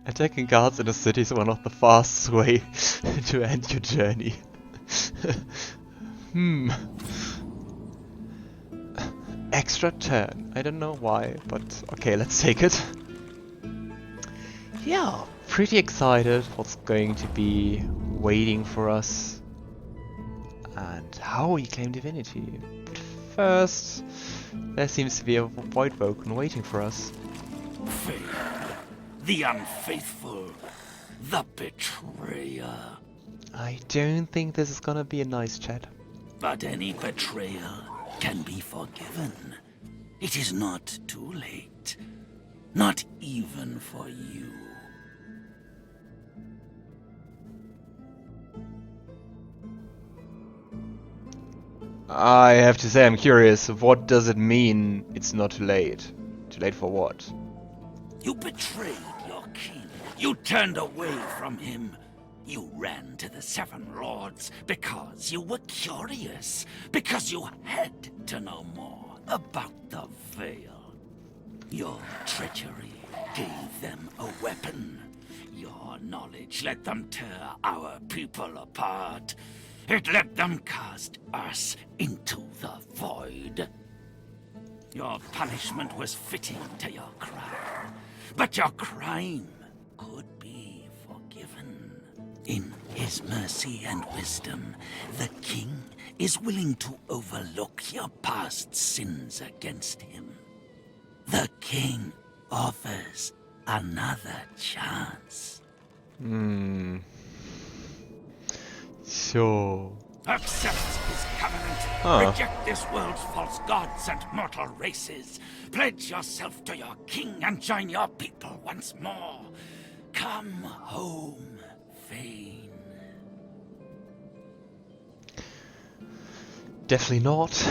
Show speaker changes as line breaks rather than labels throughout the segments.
Attacking guards in a city is one of the fastest way to end your journey. Extra turn. I don't know why, but okay, let's take it. Yeah, pretty excited what's going to be waiting for us and how we claim divinity. But first, there seems to be a Voidwoken waiting for us.
Fane, the unfaithful, the betrayer.
I don't think this is gonna be a nice chat.
But any betrayal can be forgiven. It is not too late. Not even for you.
I have to say I'm curious, what does it mean it's not too late? Too late for what?
You betrayed your king. You turned away from him. You ran to the Seven Lords because you were curious. Because you had to know more about the Veil. Your treachery gave them a weapon. Your knowledge let them tear our people apart. It let them cast us into the void. Your punishment was fitting to your crime, but your crime could be forgiven. In his mercy and wisdom, the king is willing to overlook your past sins against him. The king offers another chance.
So...
Accept his covenant. Reject this world's false gods and mortal races. Pledge yourself to your king and join your people once more. Come home, Fane.
Definitely not,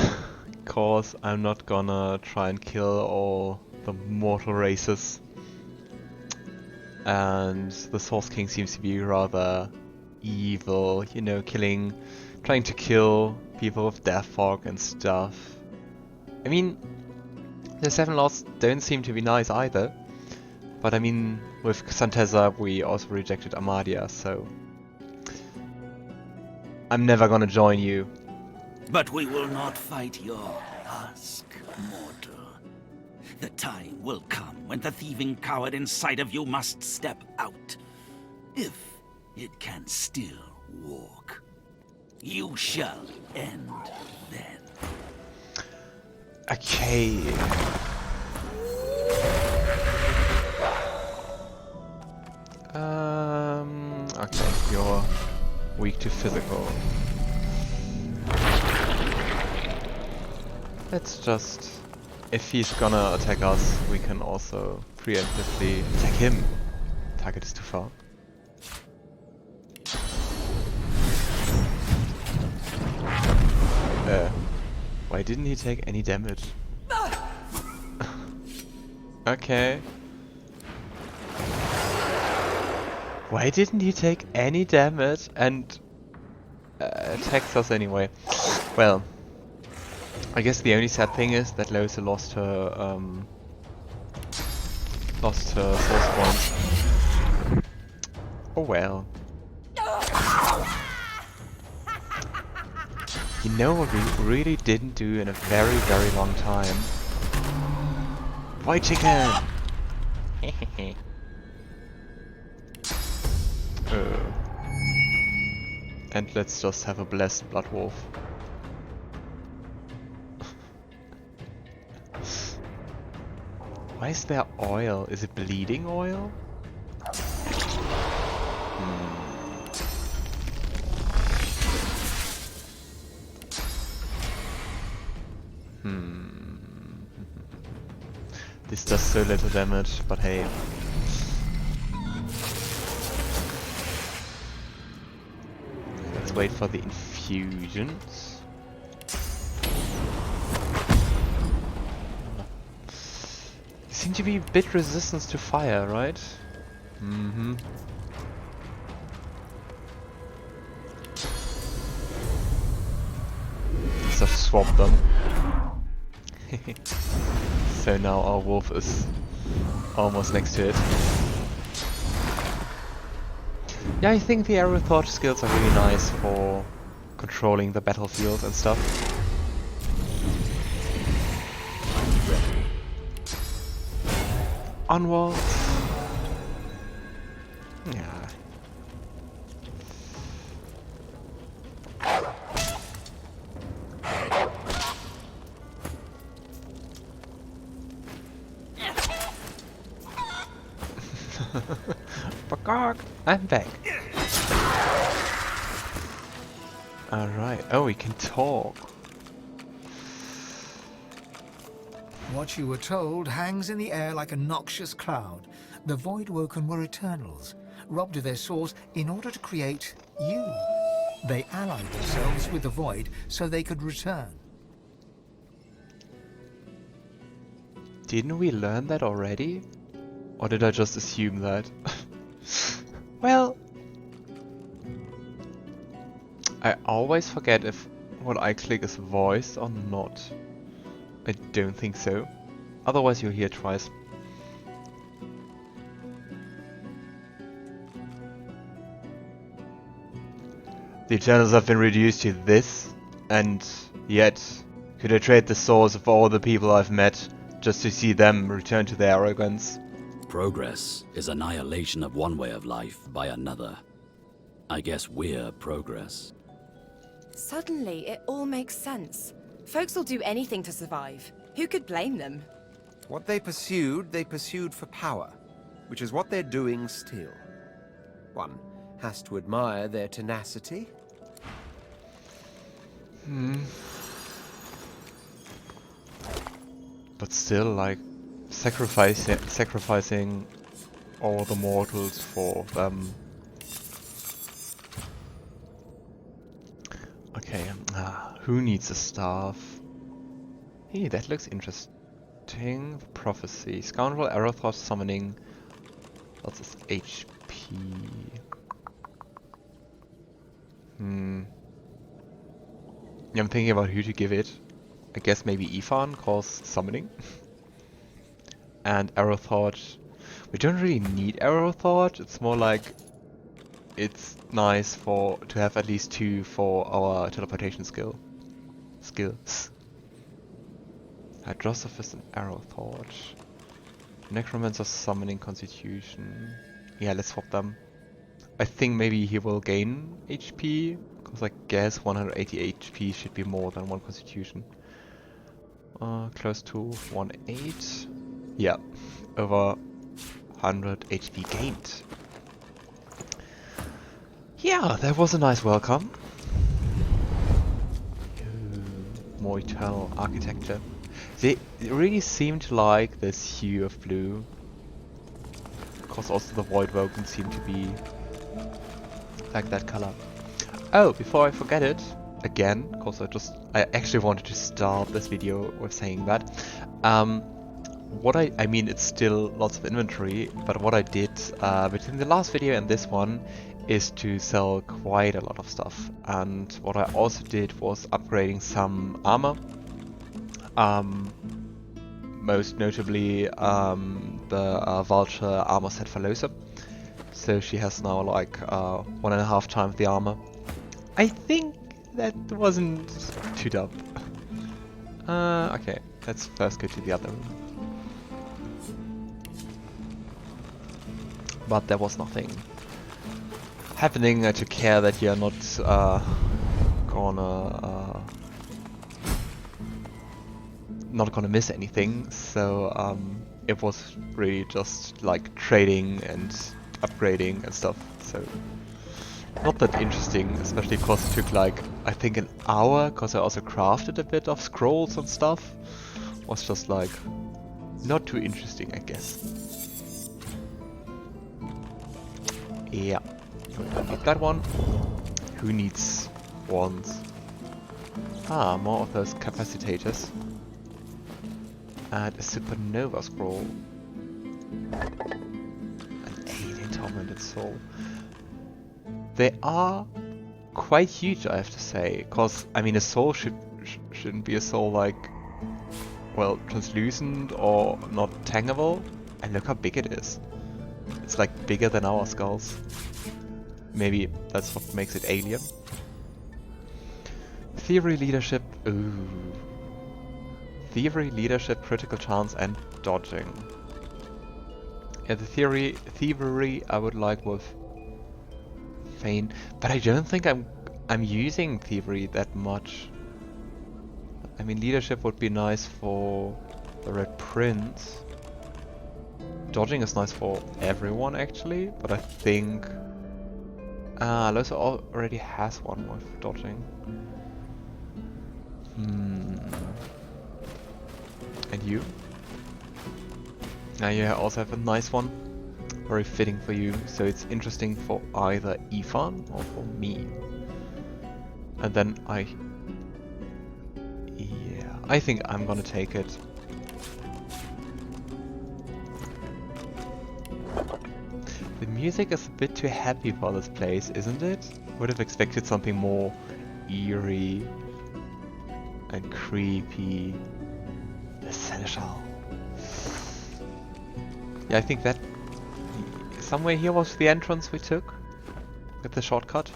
cause I'm not gonna try and kill all the mortal races. And the Source King seems to be rather evil, you know, trying to kill people with death fog and stuff. I mean, the Seven Lords don't seem to be nice either. But I mean, with Xanteza we also rejected Amadia, so... I'm never gonna join you.
But we will not fight your husk, mortal. The time will come when the thieving coward inside of you must step out. If it can still walk. You shall end then.
Okay. Okay, you're weak to physical. Let's just... If he's gonna attack us, we can also preemptively attack him. Target is too far. Why didn't he take any damage? Okay. Why didn't he take any damage and attacks us anyway? Well, I guess the only sad thing is that Lohse lost her source points. Oh well. You know what we really didn't do in a very, very long time? White chicken! And let's just have a blessed blood wolf. Why is there oil? Is it bleeding oil? This does so little damage, but hey. Let's wait for the infusions. You seem to be a bit resistant to fire, right? Mm-hmm. Let's just swap them. So now our wolf is almost next to it. Yeah, I think the arrow thought skills are really nice for controlling the battlefield and stuff. Onwards. Yeah. Bagog! I'm back. Alright. Oh, we can talk.
What you were told hangs in the air like a noxious cloud. The Voidwoken were Eternals, robbed of their source in order to create you. They allied themselves with the Void so they could return.
Didn't we learn that already? Or did I just assume that? Well, I always forget if what I click is voiced or not. I don't think so. Otherwise you'll hear it twice. The Eternals have been reduced to this, and yet could I trade the souls of all the people I've met just to see them return to their arrogance?
Progress is annihilation of one way of life by another. I guess we're progress.
Suddenly, it all makes sense. Folks will do anything to survive. Who could blame them?
What they pursued for power, which is what they're doing still. One has to admire their tenacity.
But still, like, sacrificing all the mortals for them. Okay, who needs a staff? Hey, that looks interesting. The prophecy. Scoundrel, arrow thought summoning. What's this? HP. Yeah, I'm thinking about who to give it. I guess maybe Ifan, cause summoning. And arrow thought. We don't really need arrow thought. It's more like it's nice to have at least 2 for our teleportation skills. Hydrosophist and arrow thought. Necromancer summoning constitution. Yeah, let's swap them. I think maybe he will gain HP, because I guess 180 HP should be more than 1 constitution. Close to 1.8. Yeah, over 100 HP gained. Yeah, that was a nice welcome. More eternal architecture. They really seem to like this hue of blue. Because also the Voidwoken seem to be like that color. Oh, before I forget it, again, because I actually wanted to start this video with saying that. I mean, it's still lots of inventory, but what I did between the last video and this one is to sell quite a lot of stuff. And what I also did was upgrading some armor. Most notably the Vulture armor set for Lohse. So she has now like 1.5 times the armor. I think that wasn't too dumb. Okay, let's first go to the other room. But there was nothing happening. I took care that you're not gonna miss anything, so it was really just like trading and upgrading and stuff, so not that interesting, especially because it took like I think an hour, because I also crafted a bit of scrolls and stuff. Was just like not too interesting, I guess. Yeah, we don't need that one. Who needs wands? Ah, more of those capacitators. And a supernova scroll. An 8 tormented soul. They are quite huge, I have to say, because I mean a soul shouldn't be a soul like, well, translucent or not tangible. And look how big it is. It's like bigger than our skulls. maybe that's what makes it alien. Theory, leadership, ooh. Theory, leadership, critical chance, and dodging. Yeah, the thievery I would like with Fane, but I don't think I'm using thievery that much. I mean, leadership would be nice for the Red Prince. Dodging is nice for everyone actually, but I think Lohse already has one with dodging. And you? Now you also have a nice one, very fitting for you, so it's interesting for either Ifan or for me. And then I think I'm gonna take it. The music is a bit too happy for this place, isn't it? Would have expected something more eerie and creepy. The seneschal. Yeah, I think that somewhere here was the entrance we took with the shortcut.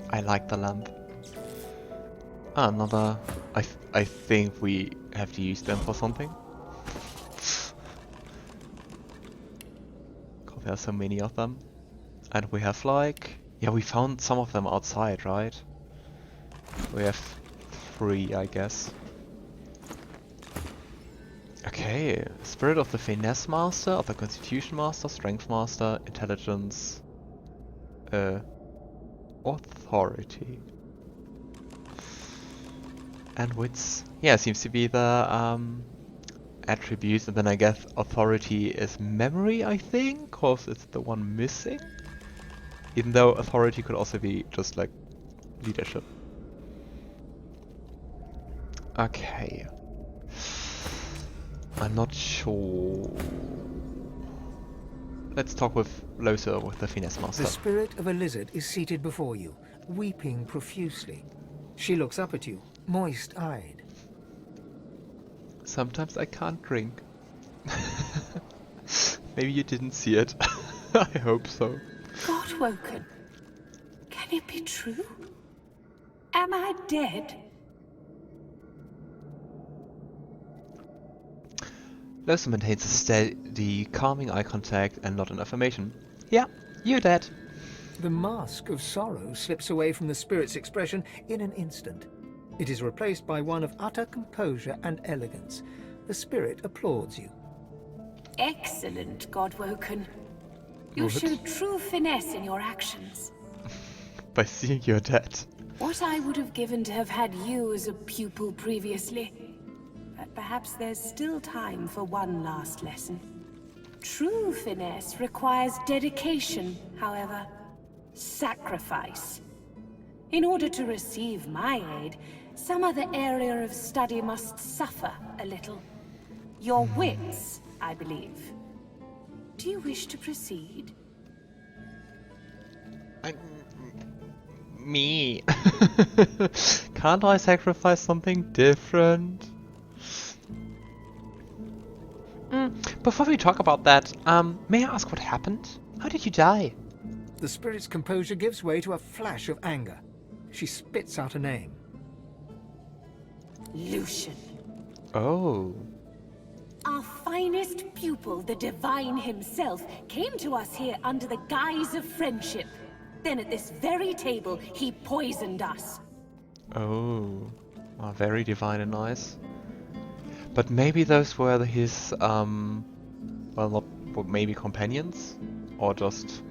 I like the lamp. Another. I think we have to use them for something. God, there are so many of them, and we have like, yeah, we found some of them outside, right? We have 3, I guess. Okay, Spirit of the Finesse Master, of the Constitution Master, Strength Master, Intelligence, Authority. And wits. Yeah, seems to be the attributes, and then I guess Authority is memory, I think, cause it's the one missing. Even though Authority could also be just like leadership. Okay. I'm not sure. Let's talk with Lohse, with the Finesse Master.
The spirit of a lizard is seated before you, weeping profusely. She looks up at you, moist-eyed.
Sometimes I can't drink. Maybe you didn't see it. I hope so.
Godwoken. Can it be true? Am I dead?
Lohse maintains a steady, calming eye contact and not an affirmation. Yeah, you're dead.
The mask of sorrow slips away from the spirit's expression in an instant. It is replaced by one of utter composure and elegance. The spirit applauds you.
Excellent, Godwoken. You
What?
showed true finesse in your actions.
By seeing you're dead.
What I would have given to have had you as a pupil previously. But perhaps there's still time for one last lesson. True finesse requires dedication, however. Sacrifice. In order to receive my aid, some other area of study must suffer a little. Your wits, I believe. Do you wish to proceed?
Me. Can't I sacrifice something different? Before we talk about that, may I ask what happened? How did you die?
The spirit's composure gives way to a flash of anger. She spits out a name.
Lucian.
Oh.
Our finest pupil, the Divine himself, came to us here under the guise of friendship. Then at this very table, he poisoned us.
Oh. Very divine and nice. But maybe those were his, well, not, well, maybe companions? Or just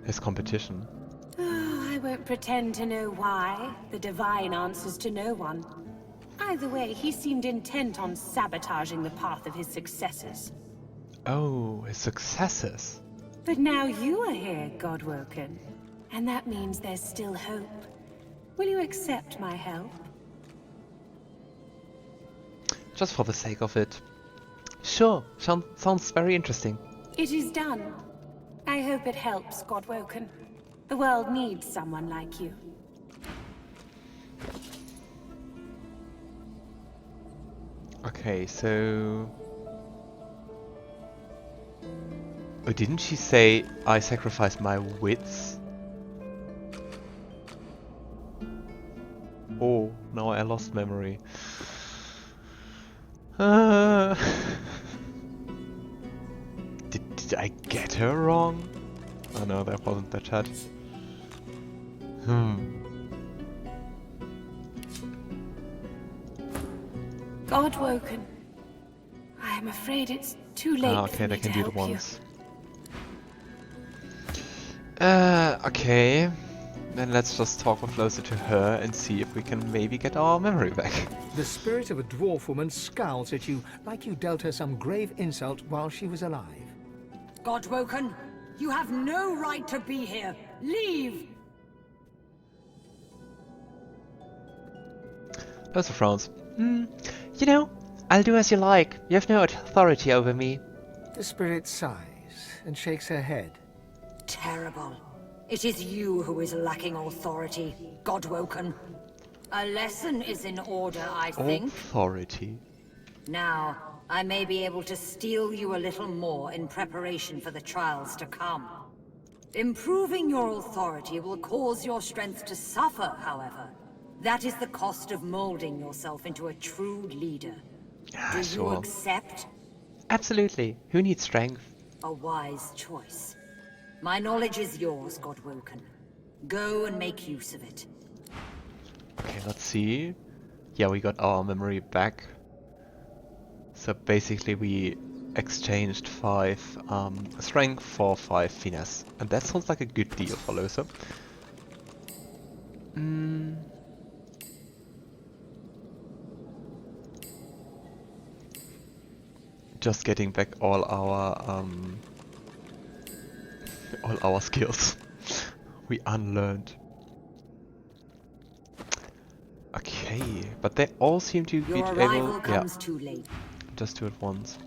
his competition?
Oh, I won't pretend to know why. The Divine answers to no one. Either way, he seemed intent on sabotaging the path of his successors.
Oh, his successors.
But now you are here, Godwoken. And that means there's still hope. Will you accept my help?
Just for the sake of it. Sure, sounds very interesting.
It is done. I hope it helps, Godwoken. The world needs someone like you.
Okay, so... Oh, didn't she say I sacrificed my wits? Oh, now I lost memory. Did I get her wrong? Oh no, that wasn't the chat.
Godwoken. I am afraid it's too late
Okay,
for
they
me
can
to
do the
help you.
ones. Okay. Then let's just talk with Lohse to her and see if we can maybe get our memory back.
The spirit of a dwarf woman scowls at you like you dealt her some grave insult while she was alive.
Godwoken, you have no right to be here. Leave!
Lohse frowns. You know, I'll do as you like. You have no authority over me.
The spirit sighs and shakes her head.
Terrible. It is you who is lacking authority, Godwoken. A lesson is in order, I think.
Authority.
Now, I may be able to steel you a little more in preparation for the trials to come. Improving your authority will cause your strength to suffer, however. That is the cost of molding yourself into a true leader. Do you accept?
Absolutely. Who needs strength?
A wise choice. My knowledge is yours, Godwoken. Go and make use of it.
Okay, let's see. Yeah, we got our memory back. So basically we exchanged 5 strength for 5 finesse. And that sounds like a good deal for Lohse. Just getting back all our skills we unlearned. Okay, but they all seem to be
Your
able,
arrival comes too late.
just do it once,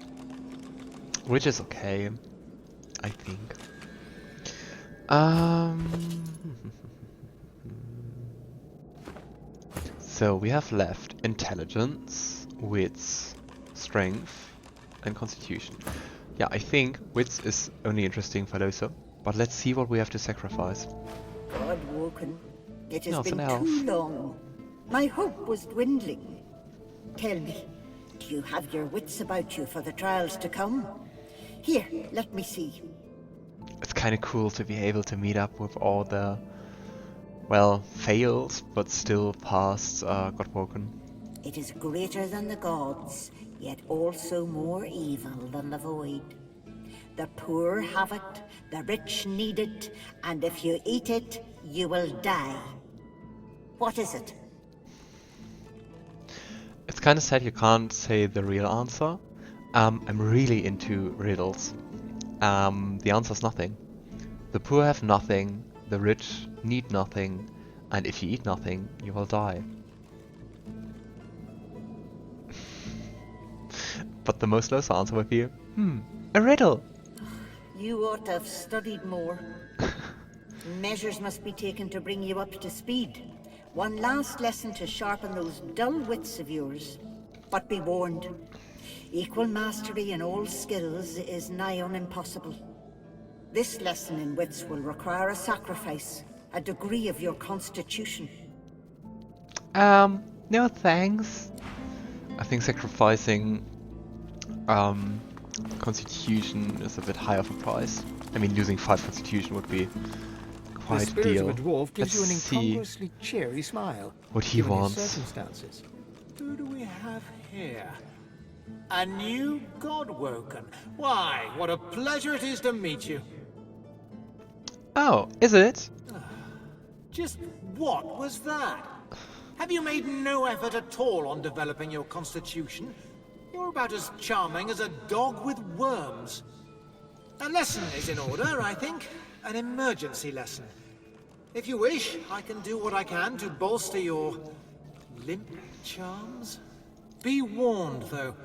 which is okay, I think. So we have left intelligence, wits, strength, and constitution. Yeah, I think wits is only interesting for Lohse, but let's see what we have to sacrifice.
Godwoken, it has
No, it's
been
an elf.
too long. My hope was dwindling. Tell me, do you have your wits about you for the trials to come? Here, let me see.
It's kind of cool to be able to meet up with all the, well, fails, but still passed Godwoken.
It is greater than the gods, yet also more evil than the void. The poor have it, the rich need it, and if you eat it, you will die. What is it?
It's kind of sad you can't say the real answer. I'm really into riddles. The answer's nothing. The poor have nothing, the rich need nothing, and if you eat nothing, you will die. But the most Lohse answer would be, a riddle!
You ought to have studied more. Measures must be taken to bring you up to speed. One last lesson to sharpen those dull wits of yours. But be warned, equal mastery in all skills is nigh on impossible. This lesson in wits will require a sacrifice, a degree of your constitution.
No thanks. I think sacrificing constitution is a bit high of a price. I mean, losing 5 constitution would be
The
quite a
spirit
deal.
of a dwarf gives you an
Let's see
incongruously cheery smile.
what he
given his
wants.
circumstances.
Who do we have here? A new Godwoken. Why, what a pleasure it is to meet you.
Oh, is it?
Just what was that? Have you made no effort at all on developing your constitution? You're about as charming as a dog with worms. A lesson is in order, I think. An emergency lesson. If you wish, I can do what I can to bolster your limp charms. Be warned, though.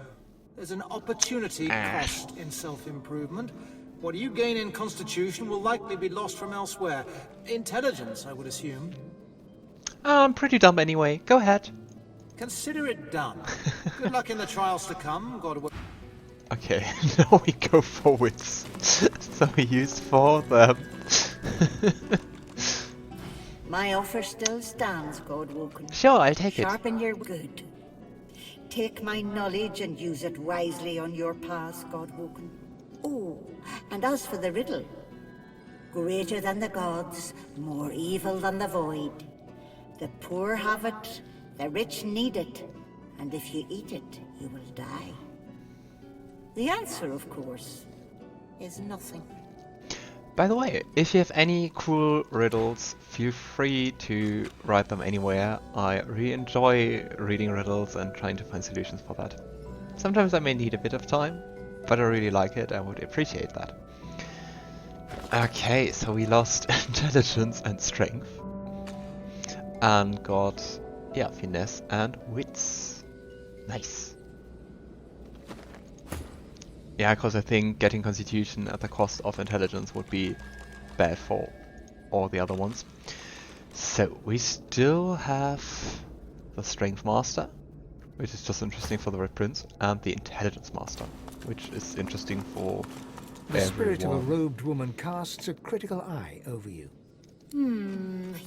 There's an opportunity cost in self-improvement. What you gain in constitution will likely be lost from elsewhere. Intelligence, I would assume.
I'm pretty dumb anyway. Go ahead.
Consider it done. Good luck in the trials to come, Godwoken.
Okay, now we go for wits. So we used 4 of them.
My offer still stands, Godwoken.
Sure, I'll take it.
Sharpen your good. Take my knowledge and use it wisely on your path, Godwoken. Oh, and as for the riddle, greater than the gods, more evil than the void. The poor have it, the rich need it, and if you eat it, you will die. The answer, of course, is nothing.
By the way, if you have any cool riddles, feel free to write them anywhere. I really enjoy reading riddles and trying to find solutions for that. Sometimes I may need a bit of time, but I really like it. I would appreciate that. Okay, so we lost intelligence and strength. And got, yeah, finesse and wits. Nice. Yeah, because I think getting constitution at the cost of intelligence would be bad for all the other ones. So we still have the strength master, which is just interesting for the Red Prince, and the intelligence master, which is interesting for
The spirit of a
everyone.
robed woman casts a critical eye over you.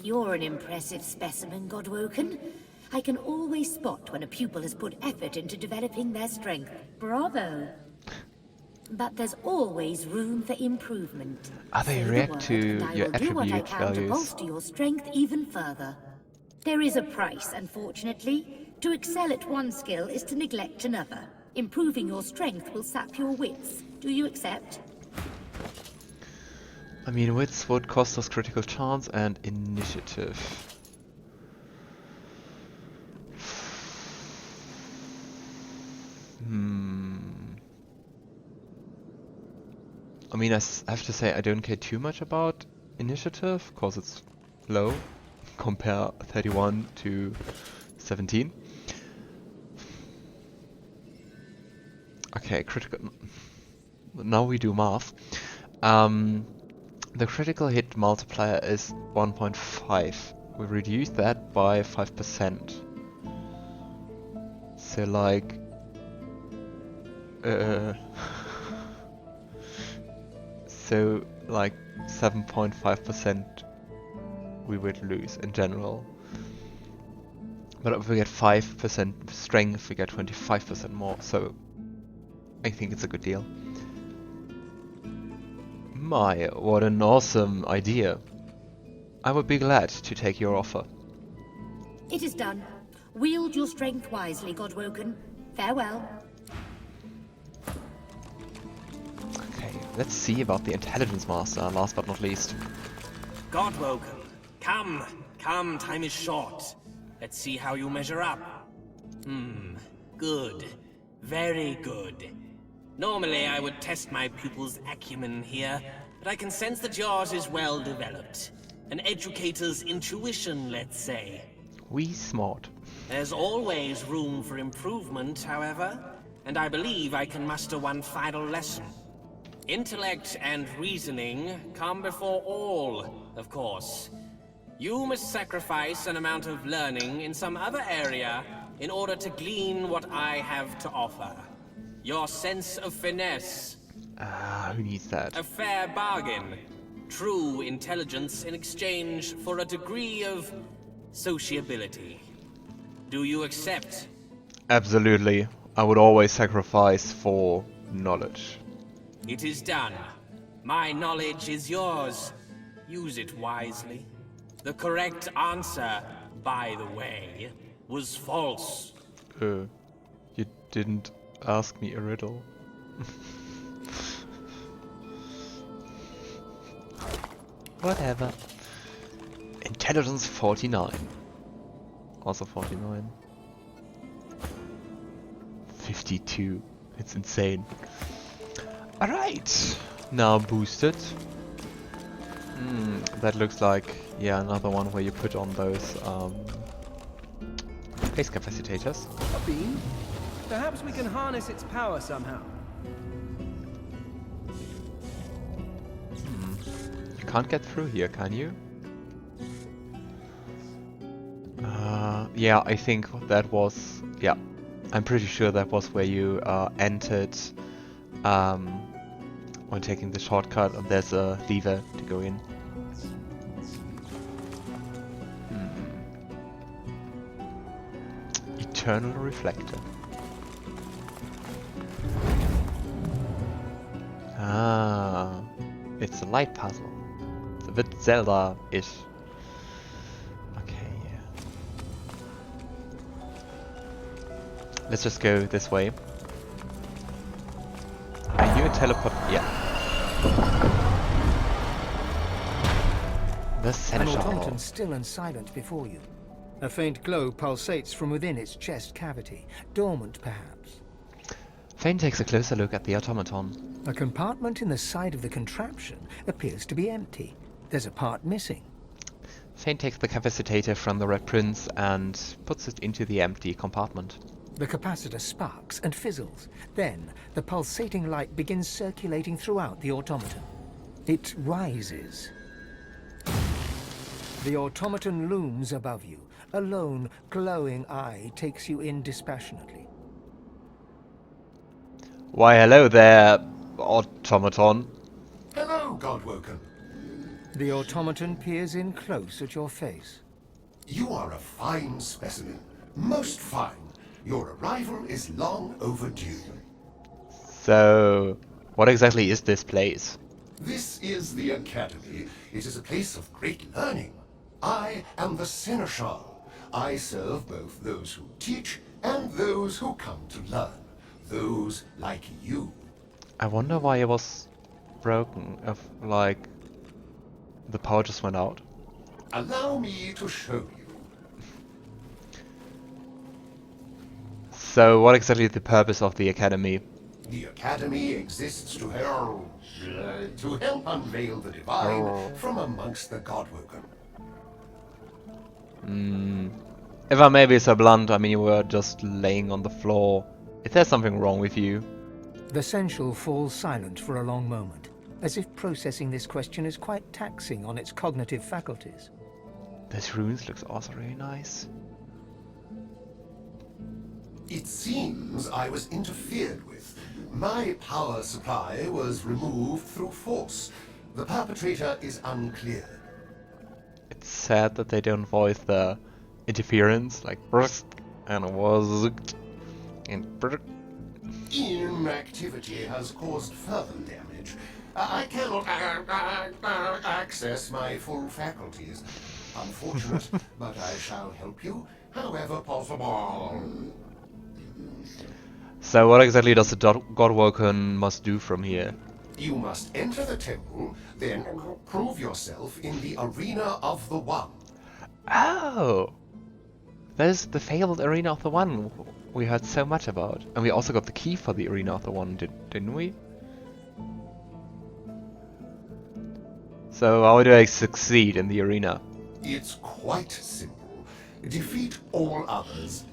You're an impressive specimen, Godwoken. I can always spot when a pupil has put effort into developing their strength. Bravo. But there's always room for improvement.
They
Say the
react
word,
to
and I
your
will do what I
attribute
can to
values.
bolster your strength even further. There is a price, unfortunately. To excel at one skill is to neglect another. Improving your strength will sap your wits. Do you accept?
I mean, wits would cost us critical chance and initiative. I mean, I have to say I don't care too much about initiative, because it's low. Compare 31 to 17. Okay, critical... Now we do math. The critical hit multiplier is 1.5. We reduce that by 5%. So like... so like 7.5% we would lose in general. But if we get 5% strength, we get 25% more, so I think it's a good deal. My, what an awesome idea. I would be glad to take your offer.
It is done. Wield your strength wisely, Godwoken. Farewell.
Okay, let's see about the intelligence master, last but not least.
Godwoken, come, time is short. Let's see how you measure up. Good. Very good. Normally I would test my pupil's acumen here, but I can sense that yours is well developed. An educator's intuition, let's say.
We smart.
There's always room for improvement, however, and I believe I can muster one final lesson. Intellect and reasoning come before all, of course. You must sacrifice an amount of learning in some other area in order to glean what I have to offer. Your sense of finesse.
Who needs that?
A fair bargain. True intelligence in exchange for a degree of sociability. Do you accept?
Absolutely. I would always sacrifice for knowledge.
It is done. My knowledge is yours. Use it wisely. The correct answer, by the way, was false.
You didn't ask me a riddle. Whatever. Intelligence 49. Also 49. 52. It's insane. Alright. Now boosted. That looks like, yeah, another one where you put on those base capacitators.
A beam? Perhaps we can harness its power somehow.
can't get through here, can you? Yeah, I think that was... Yeah, I'm pretty sure that was where you entered when taking the shortcut, and there's a lever to go in. Eternal Reflector. Ah, it's a light puzzle. It's a bit Zelda-ish. Okay, yeah. Let's just go this way. Are you a teleport? Yeah. The
An
Seneschal.
automaton still and silent before you. A faint glow pulsates from within its chest cavity, dormant perhaps.
Fane takes a closer look at the automaton.
A compartment in the side of the contraption appears to be empty. There's a part missing.
Fane takes the capacitator from the Red Prince and puts it into the empty compartment.
The capacitor sparks and fizzles. Then, the pulsating light begins circulating throughout the automaton. It rises. The automaton looms above you. A lone, glowing eye takes you in dispassionately.
Why, hello there, automaton.
Hello, Godwoken.
The automaton peers in close at your face.
You are a fine specimen. Most fine. Your arrival is long overdue.
So, what exactly is this place?
This is the Academy. It is a place of great learning. I am the Seneschal. I serve both those who teach and those who come to learn. Those like you.
I wonder why it was broken, if, like, the power just went out.
Allow me to show you.
So, what exactly is the purpose of the Academy?
The Academy exists to help unveil the divine from amongst the Godwoken.
If I may be so blunt, I mean, you were just laying on the floor. Is there something wrong with you?
The Sensual falls silent for a long moment, as if processing this question is quite taxing on its cognitive faculties.
This runes looks also really nice.
It seems I was interfered with. My power supply was removed through force. The perpetrator is unclear.
It's sad that they don't voice the interference, like brsk and was and brsk.
Inactivity has caused further damage. I cannot access my full faculties. Unfortunate, but I shall help you however possible.
So what exactly does the Godwoken must do from here?
You must enter the temple, then prove yourself in the Arena of the One.
Oh! There's the fabled Arena of the One we heard so much about. And we also got the key for the Arena of the One, didn't we? So how do I succeed in the arena?
It's quite simple. Defeat all others.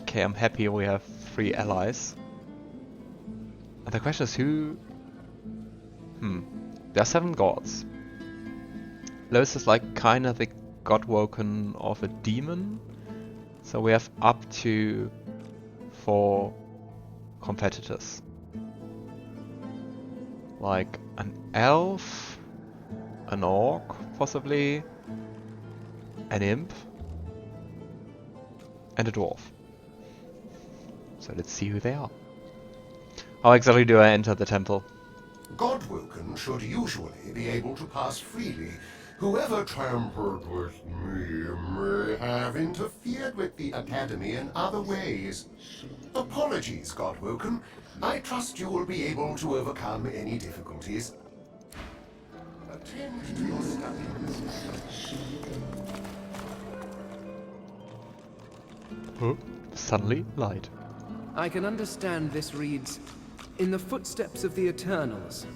Okay, I'm happy we have 3 allies. And the question is who... There are 7 gods. Lohse is like kinda the Godwoken of a demon. So we have up to 4 competitors. Like an elf, an orc possibly, an imp, and a dwarf. So let's see who they are. How exactly do I enter the temple?
Godwoken should usually be able to pass freely. Whoever tampered with me may have interfered with the Academy in other ways. Apologies, Godwoken. I trust you will be able to overcome any difficulties. Attend to your studies.
Oh, suddenly light.
I can understand this reads, "In the footsteps of the Eternals,"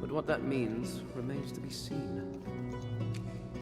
but what that means remains to be seen.